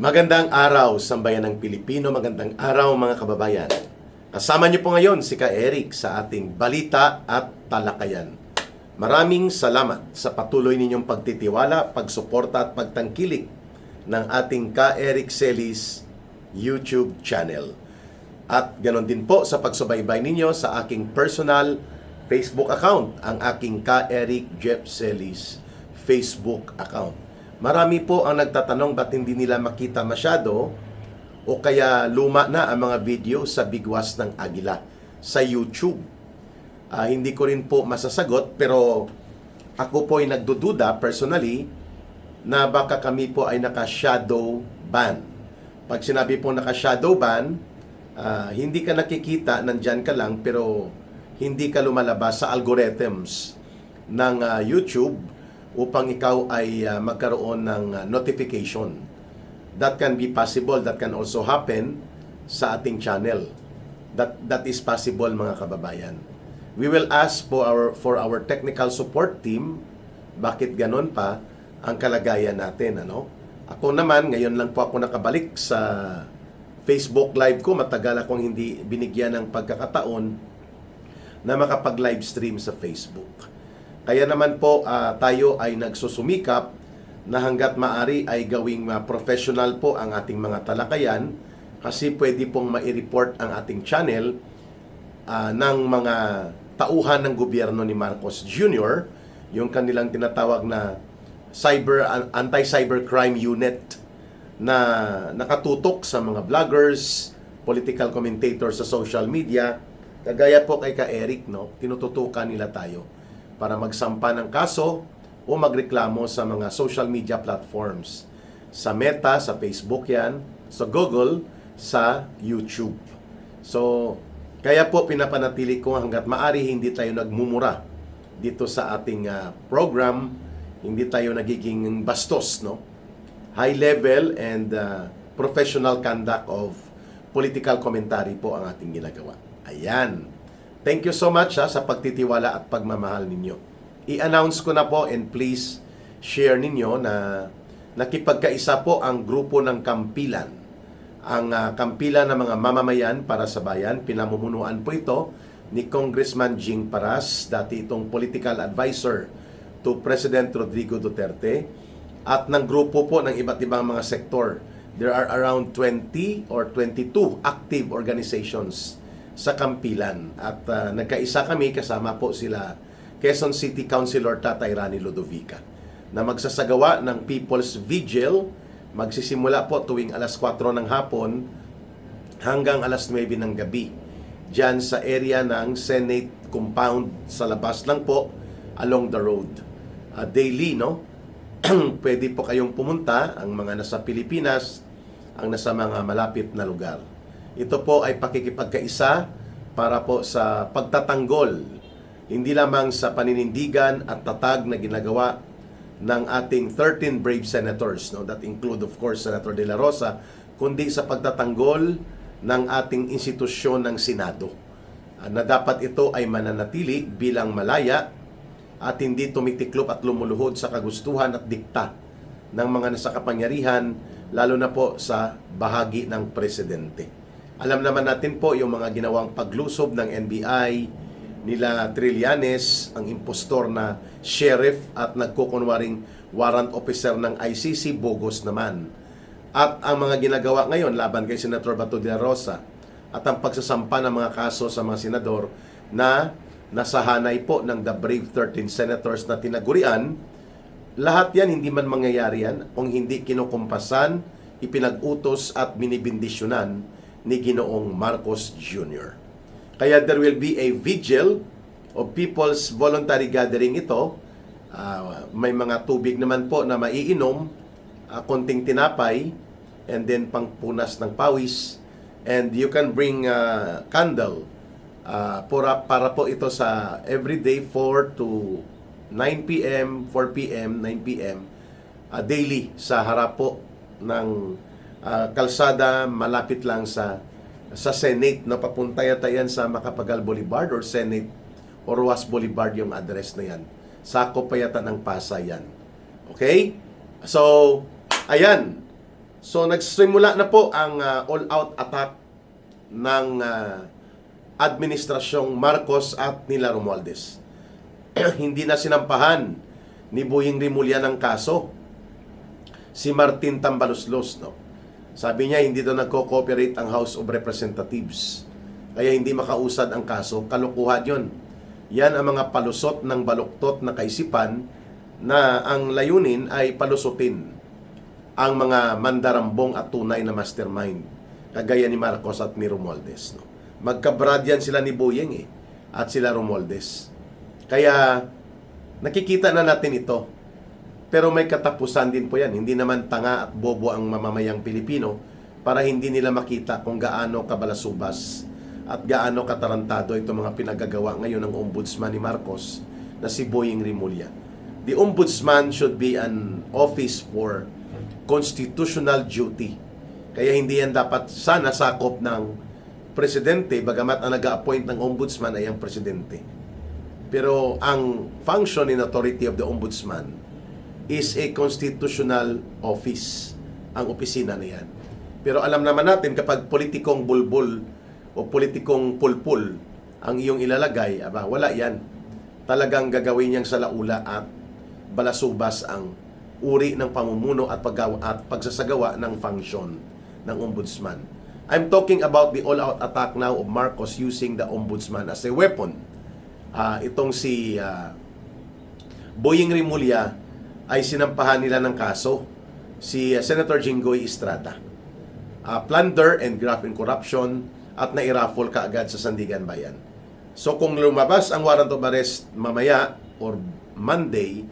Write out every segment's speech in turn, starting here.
Magandang araw, sambayan ng Pilipino. Magandang araw, mga kababayan. Kasama niyo po ngayon si Ka Eric sa ating balita at talakayan. Maraming salamat sa patuloy ninyong pagtitiwala, pagsuporta at pagtangkilik ng ating Ka Eric Celis YouTube channel. At ganoon din po sa pagsubaybay ninyo sa aking personal Facebook account, ang aking Ka Eric Jeff Celis Facebook account. Marami po ang nagtatanong ba't hindi nila makita masyado o kaya luma na ang mga video sa Bigwas ng Agila sa YouTube. Hindi ko rin po masasagot, pero ako po ay nagdududa personally na baka kami po ay naka-shadow ban. Pag sinabi po naka-shadow ban, hindi ka nakikita, nandyan ka lang, pero hindi ka lumalabas sa algorithms ng YouTube upang ikaw ay magkaroon ng notification. That can be possible, that can also happen sa ating channel. That is possible, mga kababayan. We will ask for our technical support team, bakit ganon pa ang kalagayan natin, ano? Ako naman, ngayon lang po ako nakabalik sa Facebook Live ko. Matagal akong hindi binigyan ng pagkakataon na makapag-live stream sa Facebook. Kaya naman po tayo ay nagsusumikap na hanggat maari ay gawing professional po ang ating mga talakayan, kasi pwede pong ma-report ang ating channel ng mga tauhan ng gobyerno ni Marcos Jr., yung kanilang tinatawag na anti-cybercrime unit na nakatutok sa mga vloggers, political commentators sa social media. Kagaya po kay Ka Eric, no? Tinututukan nila tayo para magsampa ng kaso o magreklamo sa mga social media platforms. Sa Meta, sa Facebook yan, sa Google, sa YouTube. So, kaya po pinapanatili ko hanggat maari hindi tayo nagmumura dito sa ating program, hindi tayo nagiging bastos, no? High level and professional conduct of political commentary po ang ating ginagawa. Ayan. Thank you so much sa pagtitiwala at pagmamahal ninyo. I-announce ko na po, and please share ninyo na nakipagkaisa po ang grupo ng Kampilan. Ang Kampilan ng mga mamamayan para sa bayan, pinamumunuan po ito ni Congressman Jing Paras, dati itong political advisor to President Rodrigo Duterte, at ng grupo po ng iba't ibang mga sektor. There are around 20 or 22 active organizations sa Kampilan, at nagkaisa kami, kasama po sila Quezon City Councilor Tatay Rani Ludovica, na magsasagawa ng People's Vigil. Magsisimula po tuwing alas 4 ng hapon hanggang alas 9 ng gabi dyan sa area ng Senate Compound, sa labas lang po along the road. Daily, no? Pwede po kayong pumunta, ang mga nasa Pilipinas, ang nasa mga malapit na lugar. Ito po ay pakikipagkaisa para po sa pagtatanggol, hindi lamang sa paninindigan at tatag na ginagawa ng ating 13 brave senators, no, that include of course Senator De La Rosa, kundi sa pagtatanggol ng ating institusyon ng Senado, na dapat ito ay mananatili bilang malaya at hindi tumitiklop at lumuluhod sa kagustuhan at dikta ng mga nasa kapangyarihan, lalo na po sa bahagi ng presidente. Alam naman natin po yung mga ginawang paglusob ng NBI, nila Trillanes, ang impostor na sheriff at nagkukunwaring warrant officer ng ICC, bogus naman. At ang mga ginagawa ngayon laban kay Senator Bato de la Rosa, at ang pagsasampa ng mga kaso sa mga senador na nasahanay po ng the brave 13 senators na tinagurian, lahat yan hindi man mangyayari yan kung hindi kinukumpasan, ipinag-utos at binibindisyonan ni Ginoong Marcos Jr. Kaya there will be a vigil of people's voluntary gathering ito. May mga tubig naman po na maiinom, konting tinapay, and then pangpunas ng pawis. And you can bring candle para po ito sa everyday 4 to 9 p.m., 4 p.m., 9 p.m. Daily sa harap po ng kalsada malapit lang sa Senate, na papunta yata yan sa Macapagal Boulevard or Senate o Ruas Boulevard yung address na yan. Sakop pa yata ng Pasay yan. Okay? So, ayan. So nagsimula na po ang all-out attack ng administrasyong Marcos at nila Romualdez. Hindi na sinampahan ni Boying Rimulya ng kaso si Martin Tambaloslos, no? Sabi niya hindi daw nagko-cooperate ang House of Representatives, kaya hindi makausad ang kaso. Kalokohan yun. Yan ang mga palusot ng baluktot na kaisipan na ang layunin ay palusutin ang mga mandarambong at tunay na mastermind kagaya ni Marcos at ni Romualdez, no? Magkabrad yan sila ni Boying at sila Romualdez. Kaya nakikita na natin ito. Pero may katapusan din po yan. Hindi naman tanga at bobo ang mamamayang Pilipino para hindi nila makita kung gaano kabalasubas at gaano katarantado itong mga pinagagawa ngayon ng Ombudsman ni Marcos na si Boying Rimulya. The Ombudsman should be an office for constitutional duty. Kaya hindi yan dapat sana sakop ng presidente, bagamat ang nag-a-appoint ng Ombudsman ay ang presidente. Pero ang function and authority of the Ombudsman is a constitutional office, ang opisina na yan. Pero alam naman natin kapag politikong bulbul o politikong pulpul ang iyong ilalagay, wala yan. Talagang gagawin niyang salaula at balasubas ang uri ng pamumuno at pagsasagawa ng function ng Ombudsman. I'm talking about the all-out attack now of Marcos using the Ombudsman as a weapon. Itong si Boying Rimulya ay sinampahan nila ng kaso si Senator Jinggoy Estrada. Plunder and graft and corruption at nairaffle kaagad sa Sandigan Bayan. So kung lumabas ang warrant of arrest mamaya or Monday,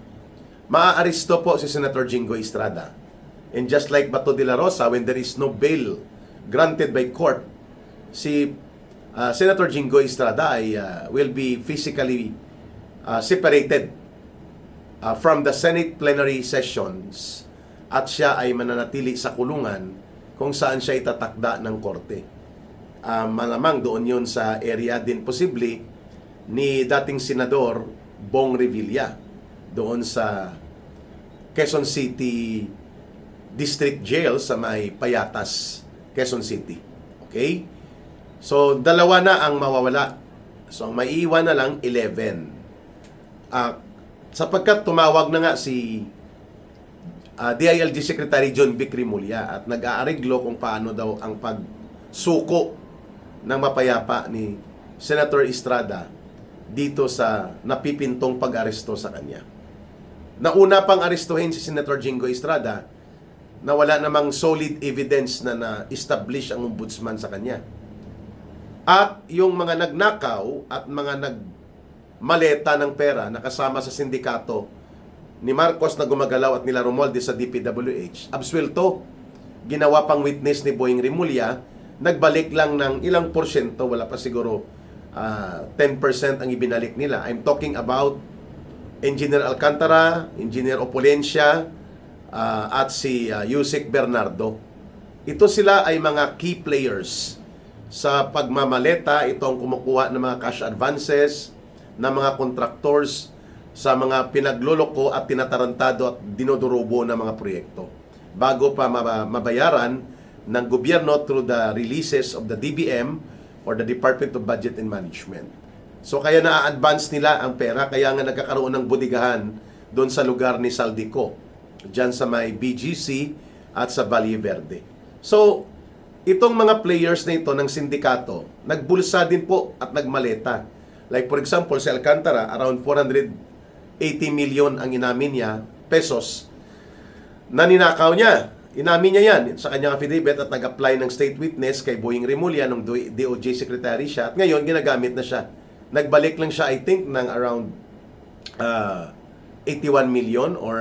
maaaresto po si Senator Jinggoy Estrada. And just like Bato de la Rosa, when there is no bail granted by court, si Senator Jinggoy Estrada ay will be physically separated from the Senate plenary sessions at siya ay mananatili sa kulungan kung saan siya itatakda ng korte. Malamang doon yun sa area din posible ni dating Senador Bong Revilla doon sa Quezon City District Jail sa may Payatas, Quezon City. Okay? So, dalawa na ang mawawala. So, ang maiiwan na lang 11. Sapagkat tumawag na nga si DILG Secretary John Vic Rimulya at nag-aareglo kung paano daw ang pagsuko ng mapayapa ni Senator Estrada dito sa napipintong pag-aresto sa kanya. Nauna pang arestuhin si Senator Jinggoy Estrada na wala namang solid evidence na na-establish ang ombudsman sa kanya. At yung mga nagnakaw at mga maleta ng pera na kasama sa sindikato ni Marcos na gumagalaw at nila Romualdez sa DPWH, absuelto. Ginawa pang witness ni Boying Rimulya, nagbalik lang ng ilang porsyento, wala pa siguro 10% ang ibinalik nila. I'm talking about Engineer Alcantara, Engineer Opulencia, at si Yusek Bernardo. Ito sila ay mga key players sa pagmamaleta. Ito ang kumukuha ng mga cash advances na mga contractors sa mga pinagluloko at tinatarantado at dinodurobo na mga proyekto bago pa mabayaran ng gobyerno through the releases of the DBM or the Department of Budget and Management. So kaya na-advance nila ang pera, kaya nga nagkakaroon ng budigahan doon sa lugar ni Saldico, dyan sa may BGC at sa Valle Verde. So itong mga players na ito ng sindikato, nagbulsa din po at nagmaleta. Like for example, si Alcantara, around 480 million ang inamin niya, pesos, na ninakaw niya. Inamin niya yan sa kanyang affidavit at nag-apply ng state witness kay Boying Rimulya nung DOJ secretary siya. At ngayon, ginagamit na siya. Nagbalik lang siya, I think, ng around 81 million or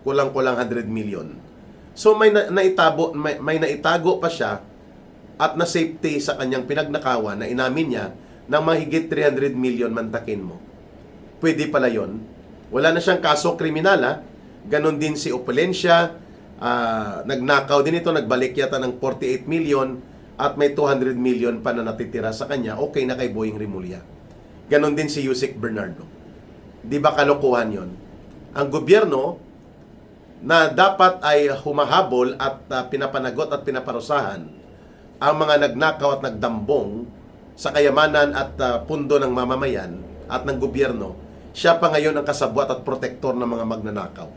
kulang-kulang 100 million. So may naitago pa siya at na-safety sa kanyang pinagnakawan na inamin niya ng mahigit 300 million mantakin mo. Pwede pala yon. Wala na siyang kaso kriminal. Ganon din si Opulencia. Nagnakaw din ito. Nagbalik yata ng 48 million at may 200 million pa na natitira sa kanya. Okay na kay Boying Rimulya. Ganon din si Yusek Bernardo. Di ba kalokohan yon? Ang gobyerno na dapat ay humahabol at pinapanagot at pinaparusahan ang mga nagnakaw at nagdambong sa kayamanan at pundo ng mamamayan at ng gobyerno, siya pa ngayon ang kasabwat at protektor ng mga magnanakaw.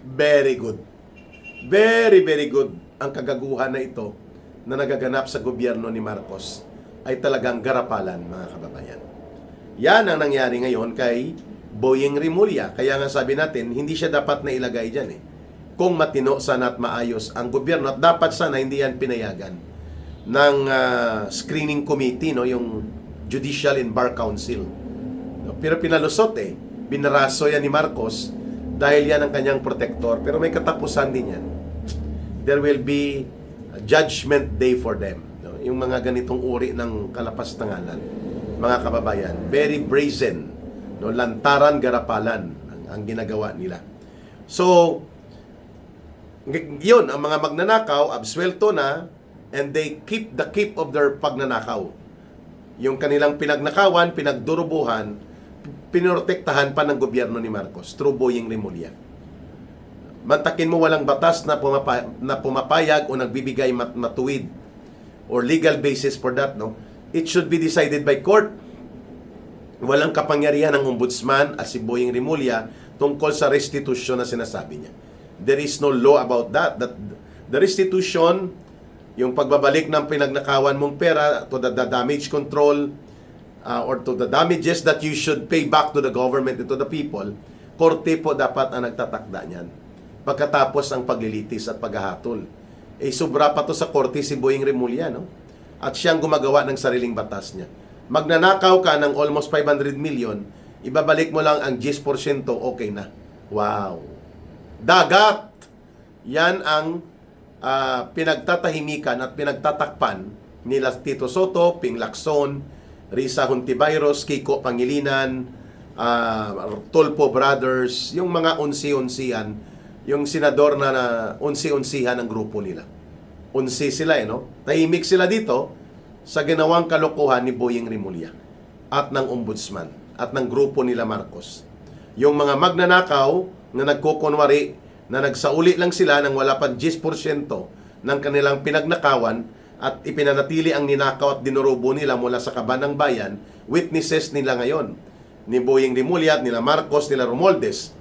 Very good. Very, very good. Ang kagaguhan na ito na nagaganap sa gobyerno ni Marcos ay talagang garapalan, mga kababayan. Yan ang nangyari ngayon kay Boyeng Rimulya. Kaya nga sabi natin, hindi siya dapat na ilagay dyan eh. Kung matino sana at maayos ang gobyerno, at dapat sana hindi yan pinayagan ng screening committee, no, yung Judicial and Bar Council. No, pero pinalusot eh. Binaraso yan ni Marcos dahil yan ang kanyang protector. Pero may katapusan din yan. There will be a judgment day for them. No? Yung mga ganitong uri ng kalapastanganan, mga kababayan, very brazen, no? Lantaran, garapalan ang ginagawa nila. So, yun, ang mga magnanakaw, absuelto na, and they keep the keep of their pagnanakaw. Yung kanilang pinagnakawan, pinagdurubuhan, pinorotektahan pa ng gobyerno ni Marcos through Boyeng Rimulya. Mantakin mo walang batas na pumapayag o nagbibigay matuwid or legal basis for that, no? It should be decided by court. Walang kapangyarihan ng ombudsman at si Boyeng Rimulya tungkol sa restitution na sinasabi niya. There is no law about that. That the restitution, yung pagbabalik ng pinagnakawan mong pera to the damage control or to the damages that you should pay back to the government and to the people, korte po dapat ang nagtatakda niyan. Pagkatapos ang paglilitis at paghahatol. Eh, sobra pa to sa korte si Boyeng Rimulya, no? At siyang gumagawa ng sariling batas niya. Magnanakaw ka ng almost 500 million, ibabalik mo lang ang 10%, okay na. Wow! Dagat! Yan ang pinagtatahimikan at pinagtatakpan nila Tito Soto, Ping Lacson, Risa Hontiveros, Kiko Pangilinan, Tulfo Brothers, yung mga unsi-unsihan, yung senador na unsi-unsihan ng grupo nila. Unsi sila no? Tahimik sila dito sa ginawang kalokohan ni Boyeng Rimulya at ng ombudsman at ng grupo nila Marcos. Yung mga magnanakaw na nagkukunwari na nagsauli lang sila ng wala pa 10% ng kanilang pinagnakawan at ipinanatili ang ninakaw at dinurubo nila mula sa kaban ng bayan, witnesses nila ngayon ni Boyeng Rimulya at nila Marcos, nila Romualdez,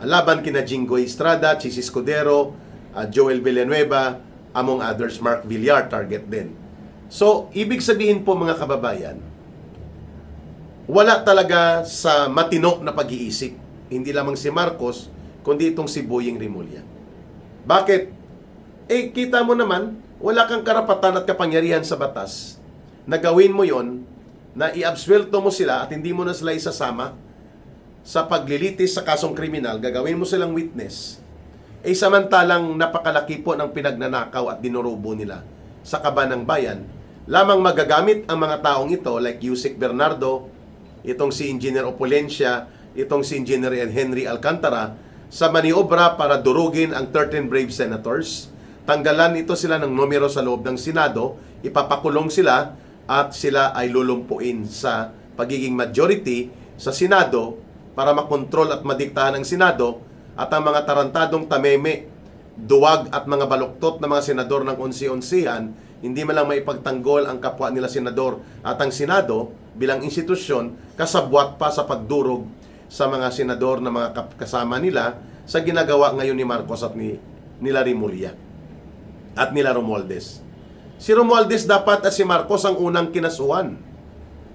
laban kina Jinggoy Estrada, Chis Escudero, Joel Villanueva, among others, Mark Villar, target din. So, ibig sabihin po mga kababayan, wala talaga sa matino na pag-iisip, hindi lamang si Marcos, kundi itong si Boyeng Rimulya. Bakit? Eh, kita mo naman, wala kang karapatan at kapangyarihan sa batas na gawin mo yon, na i-absuelto mo sila at hindi mo na sila isasama sa paglilitis sa kasong kriminal, gagawin mo silang witness. Eh, samantalang napakalaki po ng pinagnanakaw at dinurubo nila sa kaban ng bayan, lamang magagamit ang mga taong ito like Yusek Bernardo, itong si Engineer Opulencia, itong si Engineer Henry Alcantara, sa maniobra para durugin ang 13 brave senators. Tanggalan ito sila ng numero sa loob ng Senado, ipapakulong sila at sila ay lulumpuin sa pagiging majority sa Senado para makontrol at madiktahan ng Senado at ang mga tarantadong tameme, duwag at mga baluktot na mga senador ng unsi-unsihan, hindi man lang maipagtanggol ang kapwa nila senador at ang Senado bilang institusyon, kasabwat pa sa pagdurog sa mga senador na mga kasama nila sa ginagawa ngayon ni Marcos at nila Rimulya at nila Romualdez. Si Romualdez dapat at si Marcos ang unang kinasuhan.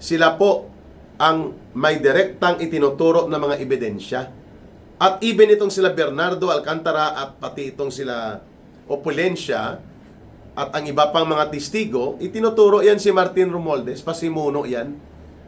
Sila po ang may direktang itinuturo ng mga ebidensya. At even itong sila Bernardo Alcantara at pati itong sila Opulencia at ang iba pang mga testigo, itinuturo yan si Martin Romualdez, pasimuno yan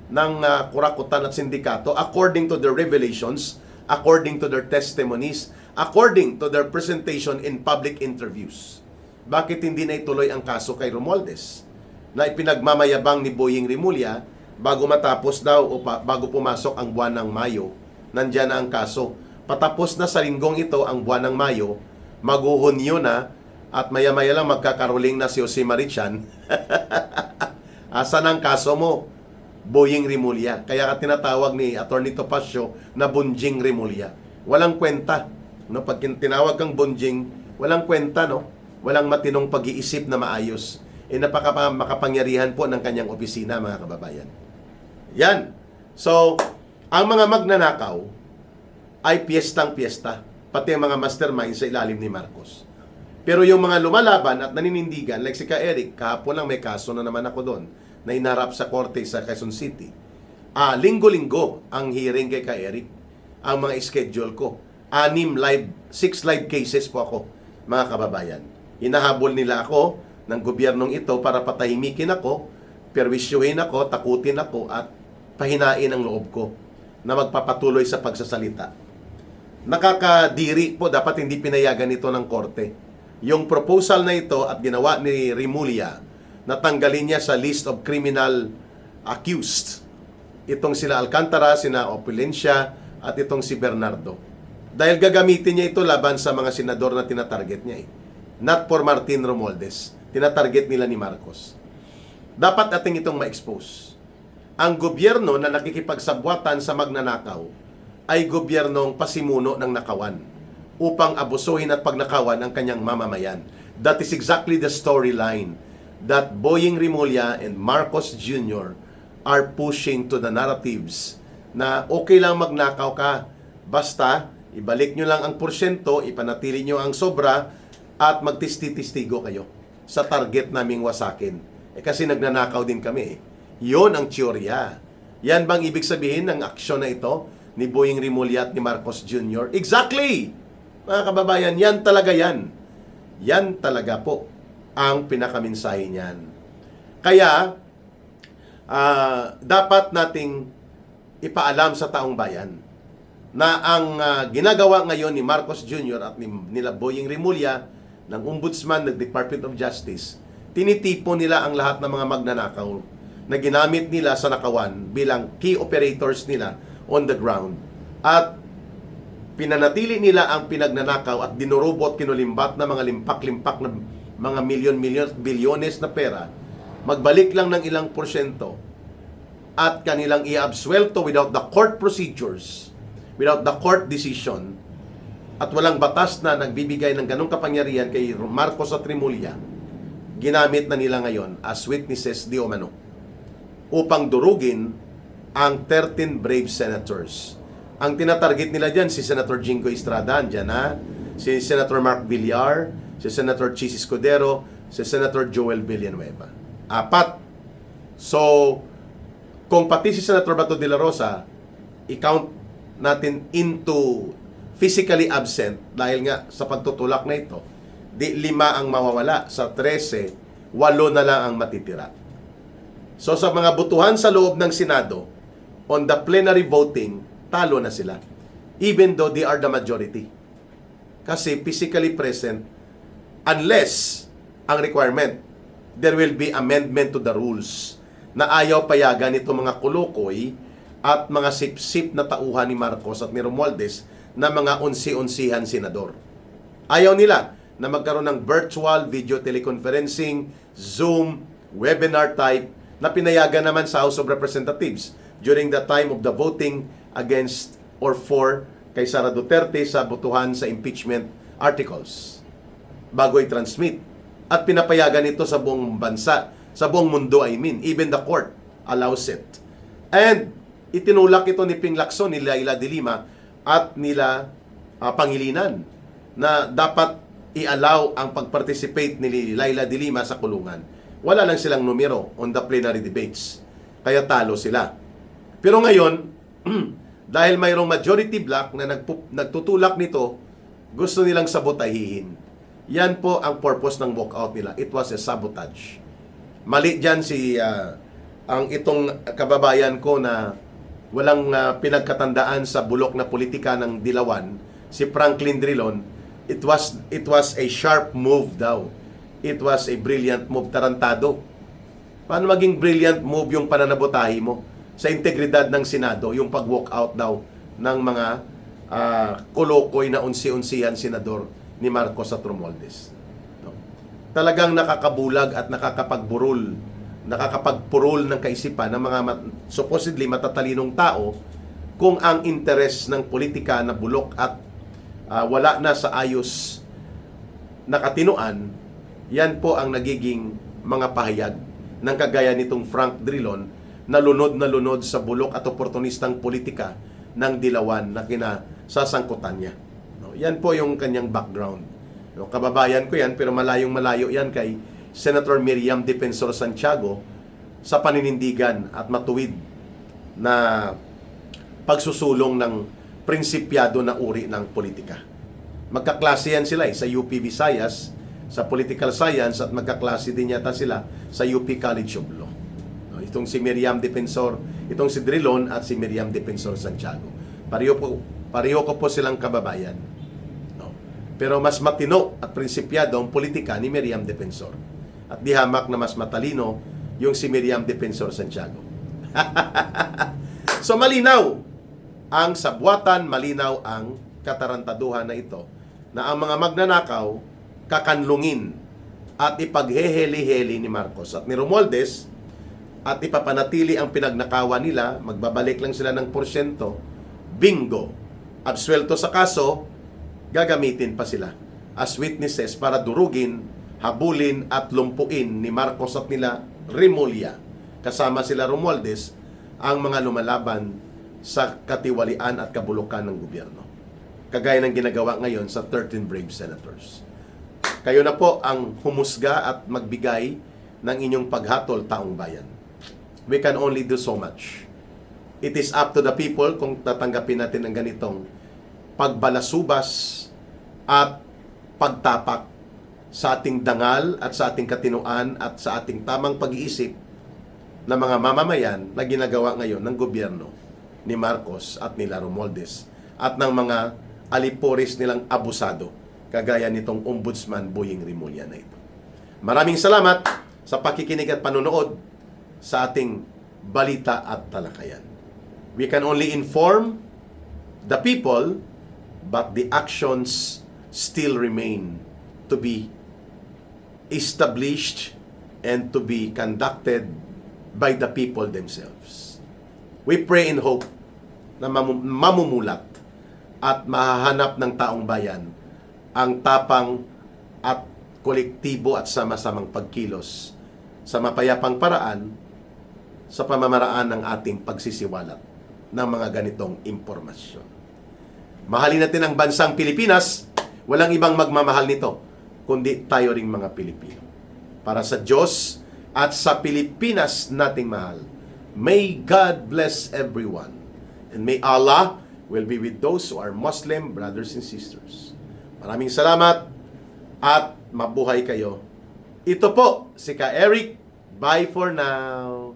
ng kurakutan at sindikato according to their revelations, according to their testimonies, according to their presentation in public interviews. Bakit hindi na ituloy ang kaso kay Romualdez na ipinagmamayabang ni Boyeng Rimulya bago matapos daw o bago pumasok ang buwan ng Mayo? Nandyan na ang kaso. Patapos na sa linggong ito ang buwan ng Mayo, maguhunyo na at maya-maya lang magkakaroling na si Jose Marichan. Asan ang kaso mo, Boyeng Rimulya? Kaya ka tinatawag ni Atty. Topacio na Bunjing Rimulya. Walang kwenta. No, pag tinawag kang bonjing, walang kwenta, no? Walang matinong pag-iisip na maayos. Makapangyarihan po ng kanyang opisina, mga kababayan. Yan. So, ang mga magnanakaw ay piyestang-piyesta, pati ang mga mastermind sa ilalim ni Marcos. Pero yung mga lumalaban at naninindigan, like si Ka Eric, kahapon lang may kaso na naman ako doon, na inarap sa korte sa Quezon City. Linggo-linggo ang hearing kay Ka Eric, ang mga schedule ko. 6 live cases po ako, mga kababayan. Hinahabol nila ako ng gobyernong ito para patahimikin ako, perwisyuhin ako, takutin ako, at pahinain ang loob ko na magpapatuloy sa pagsasalita. Nakakadiri po, dapat hindi pinayagan ito ng korte. Yung proposal na ito at ginawa ni Remulla, natanggalin niya sa list of criminal accused. Itong sila Alcantara, sina Opulencia, at itong si Bernardo. Dahil gagamitin niya ito laban sa mga senador na tinatarget niya. Not for Martin Romualdez. Tinatarget nila ni Marcos. Dapat ating itong ma-expose. Ang gobyerno na nakikipagsabwatan sa magnanakaw ay gobyernong pasimuno ng nakawan upang abusuhin at pagnakawan ang kanyang mamamayan. That is exactly the storyline that Boying Remulla and Marcos Jr. are pushing to the narratives na okay lang magnakaw ka, basta ibalik nyo lang ang porsyento, ipanatili nyo ang sobra, at magtisti-tistigo kayo sa target naming wasakin. Kasi nagnanakaw din kami. Yon ang teorya. Yan bang ibig sabihin ng aksyon na ito ni Boying Remulla at ni Marcos Jr.? Exactly! Mga kababayan, yan talaga yan. Yan talaga po ang pinakaminsahe niyan. Kaya, dapat nating ipaalam sa taong bayan na ang ginagawa ngayon ni Marcos Jr. at nila Boying Remulla ng Ombudsman ng Department of Justice, tinitipo nila ang lahat ng mga magnanakaw na ginamit nila sa nakawan bilang key operators nila on the ground. At pinanatili nila ang pinagnanakaw at dinurubot, kinulimbat na mga limpak-limpak na mga milyon-milyon, bilyones na pera, magbalik lang ng ilang porsyento at kanilang i-absuelto without the court procedures, without the court decision, at walang batas na nagbibigay ng ganong kapangyarihan kay Marcos at Remulla, ginamit na nila ngayon as witnesses di umano upang durugin ang 13 brave senators. Ang tinatarget nila dyan, si Senator Jingo Estrada, dyan na, si Senator Mark Villar, si Senator Chis Escudero, si Senator Joel Villanueva. 4. So, kung pati si Senator Bato de la Rosa, i-count natin into physically absent dahil nga sa pagtutulak na ito, di 5 ang mawawala. Sa 13, 8 na lang ang matitira. So sa mga butuhan sa loob ng Senado, on the plenary voting, talo na sila. Even though they are the majority. Kasi physically present, unless ang requirement, there will be amendment to the rules na ayaw payagan itong mga kulukoy at mga sip-sip na tauhan ni Marcos at ni Romualdez na mga unsi-unsihan senador. Ayaw nila na magkaroon ng virtual video teleconferencing, Zoom, webinar type na pinayagan naman sa House of Representatives during the time of the voting against or for kay Sara Duterte sa botohan sa impeachment articles bago i-transmit. At pinapayagan ito sa buong bansa, sa buong mundo, I mean. Even the court allows it. And itinulak ito ni Ping Lacson, ni Laila de Lima, at nila Pangilinan na dapat i-allow ang pag-participate ni Laila de Lima sa kulungan. Wala lang silang numero on the plenary debates. Kaya talo sila. Pero ngayon, dahil mayroong majority bloc na nagtutulak nito, gusto nilang sabotahihin. Yan po ang purpose ng walkout nila. It was a sabotage. Mali dyan ang itong kababayan ko na walang pinagkatandaan sa bulok na politika ng Dilawan, si Franklin Drilon. It was a sharp move daw. It was a brilliant move, tarantado. Paano maging brilliant move yung pananabotahi mo sa integridad ng Senado, yung pag-walk out daw ng mga kolokoy na unsi-unsihan senador ni Marcos at Romualdez. No? Talagang nakakabulag at nakakapagpurol ng kaisipan ng mga supposedly matatalinong tao kung ang interes ng politika na bulok at wala na sa ayos na katinuan, yan po ang nagiging mga pahayag ng kagaya nitong Frank Drilon na lunod sa bulok at oportunistang politika ng dilawan na kinasasangkutan niya. No, yan po yung kanyang background. No, kababayan ko yan, pero malayong malayo yan kay Senator Miriam Defensor Santiago sa paninindigan at matuwid na pagsusulong ng prinsipyado na uri ng politika. Magkaklase yan sila sa UP Visayas, sa political science, at magkaklase din yata sila sa UP College of Law. No, itong si Miriam Defensor, itong si Drilon at si Miriam Defensor Santiago. Pareho ko po silang kababayan. No. Pero mas matino at prinsipyado ang politika ni Miriam Defensor. At di hamak na mas matalino yung si Miriam Defensor Santiago. So malinaw ang sabwatan, malinaw ang katarantaduhan na ito na ang mga magnanakaw kakanlungin at ipagheheli-heli ni Marcos at ni Romualdez at ipapanatili ang pinagnakawan nila, magbabalik lang sila ng porsyento, bingo, absuelto sa kaso, gagamitin pa sila as witnesses para durugin, habulin at lumpuin ni Marcos at nila Remulla, kasama sila Romualdez, ang mga lumalaban sa katiwalian at kabulukan ng gobyerno. Kagaya ng ginagawa ngayon sa 13 brave senators. Kayo na po ang humusga at magbigay ng inyong paghatol, taong bayan. We can only do so much. It is up to the people kung tatanggapin natin ng ganitong pagbalasubas at pagtapak sa ating dangal at sa ating katinuan at sa ating tamang pag-iisip na mga mamamayan na ginagawa ngayon ng gobyerno ni Marcos at nila Romualdez at ng mga aliporis nilang abusado kagaya nitong Ombudsman Boying Remulla na ito. Maraming salamat sa pakikinig at panonood sa ating balita at talakayan. We can only inform the people, but the actions still remain to be established and to be conducted by the people themselves. We pray and hope na mamumulat at mahahanap ng taong bayan ang tapang at kolektibo at sama-samang pagkilos sa mapayapang paraan sa pamamaraan ng ating pagsisiwalat ng mga ganitong impormasyon. Mahalin natin ang bansang Pilipinas, walang ibang magmamahal nito, kundi tayo ring mga Pilipino. Para sa Diyos at sa Pilipinas nating mahal, may God bless everyone. And may Allah will be with those who are Muslim brothers and sisters. Maraming salamat at mabuhay kayo. Ito po si Ka Eric. Bye for now.